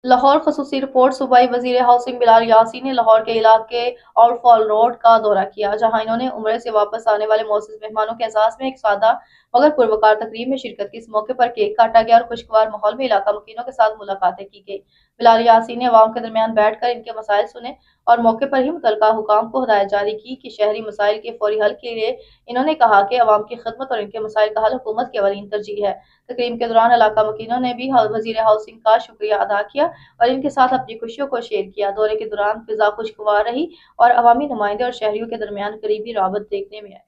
लाहौर खसूसी रिपोर्ट। सूबाई वजीर हाउसिंग बिलाल यासी ने लाहौर के इलाके आउटफॉल रोड का दौरा किया, जहां इन्होंने उम्रे से वापस आने वाले मोअज़्ज़िज़ मेहमानों के एजाज में एक सादा मगर पुरवकार तकरीब में शिरकत की। इस मौके पर केक काटा गया और खुशगवार माहौल में इलाका मुकीनों के साथ मुलाकातें की गई। बिलाल यासी ने अवाम के दरमियान बैठकर इनके मसाइल सुने और मौके पर ही मुतलका हुकाम को हिदायत जारी की कि शहरी मसाइल के फौरी हल के लिए इन्होंने कहा कि अवाम की खिदमत और इनके मसाइल का हल हुकूमत की अवलीन तरजीह है। तकरीब के दौरान इलाका मुकीनों ने भी वजीर हाउसिंग का शुक्रिया अदा किया और इनके साथ अपनी खुशियों को शेयर किया। दौरे के दौरान फिजा खुशगवार रही और अवामी नुमाइंदे और शहरियों के दरमियान करीबी राबत देखने में आई।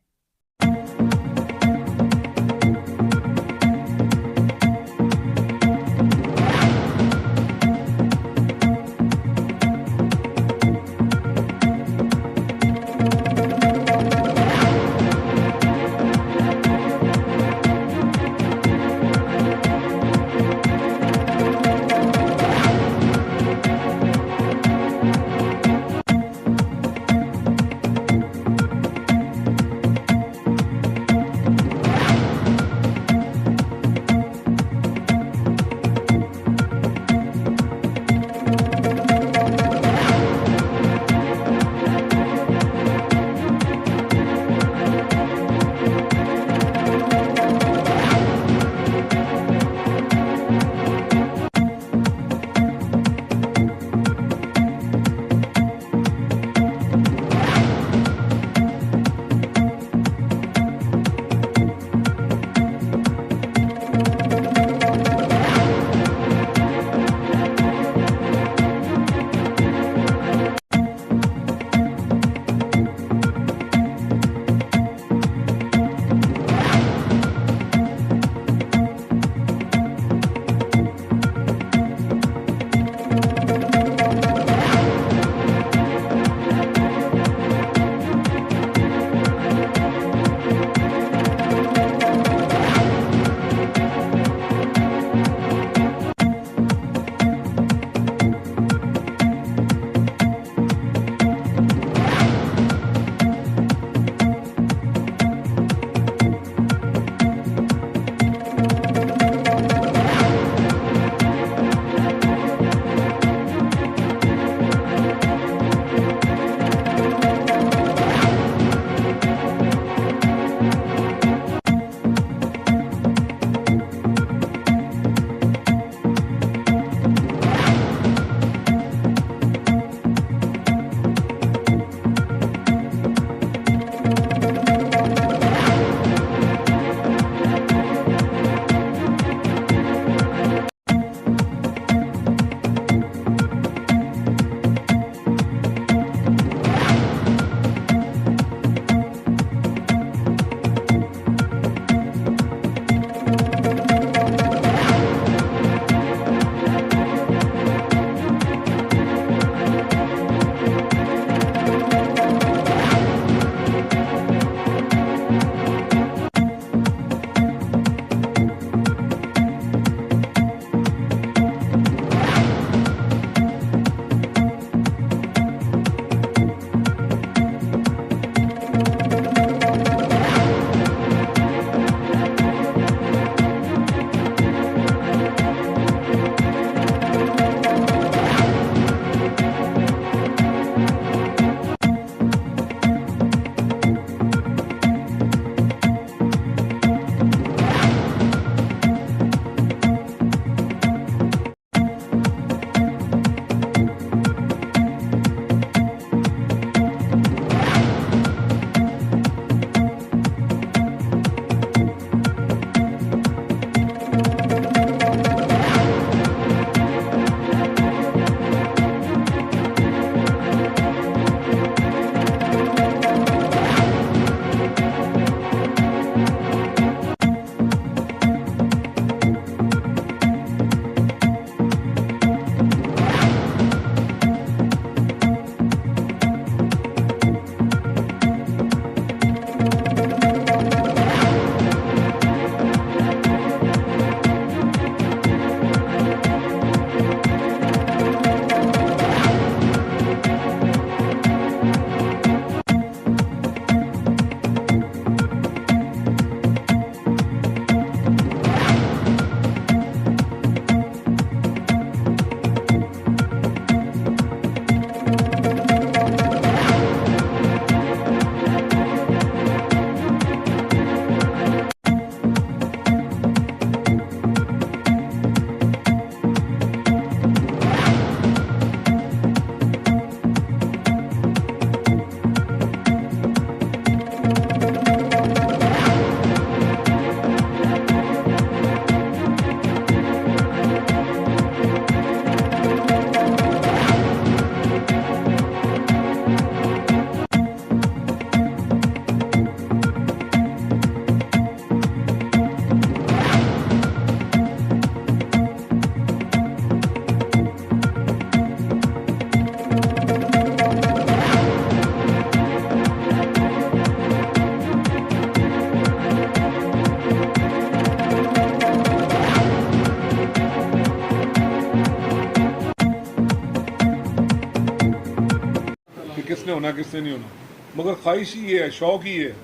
किसने होना किसने नहीं होना, मगर ख्वाहिश ही ये है, शौक ही ये है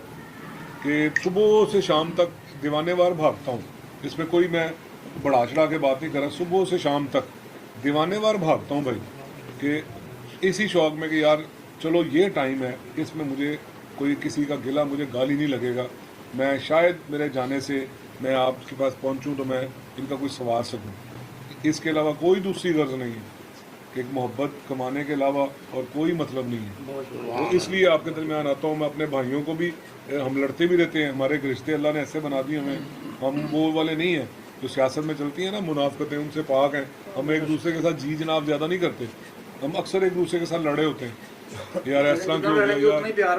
कि सुबह से शाम तक दीवानेवार भागता हूँ। इसमें कोई मैं बढ़ा चढ़ा के बात नहीं कर रहा, सुबह से शाम तक दीवानेवार भागता हूँ भाई, कि इसी शौक में कि यार चलो ये टाइम है, इसमें मुझे कोई किसी का गिला, मुझे गाली नहीं लगेगा, मैं शायद मेरे जाने से मैं आपके पास पहुँचूँ तो मैं इनका कुछ सवार सकूँ। इसके अलावा कोई दूसरी गर्ज नहीं है कि एक मोहब्बत कमाने के अलावा और कोई मतलब नहीं है। तो इसलिए आपके दरमियान आता हूँ। मैं अपने भाइयों को भी, हम लड़ते भी रहते हैं, हमारे रिश्ते अल्लाह ने ऐसे बना दिए हमें, हम वो वाले नहीं हैं जो सियासत में चलती है ना, मुनाफकतें, उनसे पाक हैं। हम एक दूसरे के साथ जी जनाब ज़्यादा नहीं करते, हम अक्सर एक दूसरे के साथ लड़े होते हैं, यार इस तरह क्यों हो गया यार,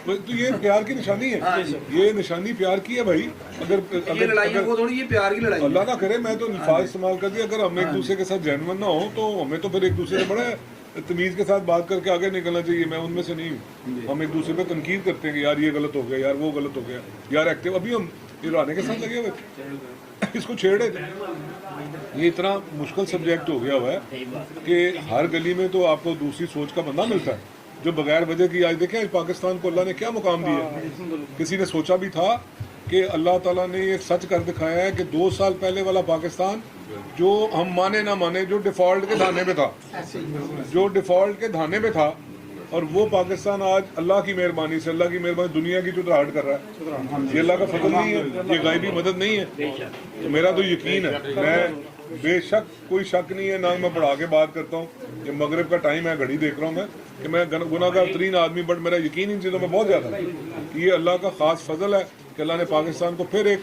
तो ये प्यार की निशानी है, ये निशानी प्यार की है भाई। अगर अल्लाह ना करे मैं तो अल्फाज इस्तेमाल कर दिया, अगर हम एक दूसरे के साथ जेन्युइन ना हो तो हमें तो फिर एक दूसरे से बड़ा तमीज़ के साथ बात करके आगे निकलना चाहिए। मैं उनमें से नहीं हूँ। हम एक दूसरे पे तनकीद करते हैं कि यार ये गलत हो गया, यार वो गलत हो गया, यार एक्टिव अभी हम ईरानी के साथ लगे हुए थे, इसको छेड़े थे। ये इतना मुश्किल सब्जेक्ट हो गया हुआ है कि हर गली में तो आपको दूसरी सोच का बंदा मिलता है जो बगैर वजह की। आज देखें आज पाकिस्तान को अल्लाह ने क्या मुकाम दिया। किसी ने सोचा भी था कि अल्लाह ताला ने ये सच कर दिखाया है कि 2 साल पहले वाला पाकिस्तान जो हम माने ना माने, जो डिफ़ॉल्ट के धाने पे था, जो डिफ़ॉल्ट के धाने पे था, और वो पाकिस्तान आज अल्लाह की मेहरबानी से, अल्लाह की मेहरबानी दुनिया की चुतराहट कर रहा है। ये अल्लाह का फजल नहीं है, ये गायबी मदद नहीं है। तो मेरा तो यकीन है, मैं बेशक कोई शक नहीं है, ना मैं बढ़ा के बात करता हूँ। ये मगरिब का टाइम है, घड़ी देख रहा हूँ मैं कि मैं गुनाहगार तरीन आदमी, बट मेरा यकीन इन चीज़ों में बहुत ज़्यादा है कि ये अल्लाह का ख़ास फजल है कि अल्लाह ने पाकिस्तान को फिर एक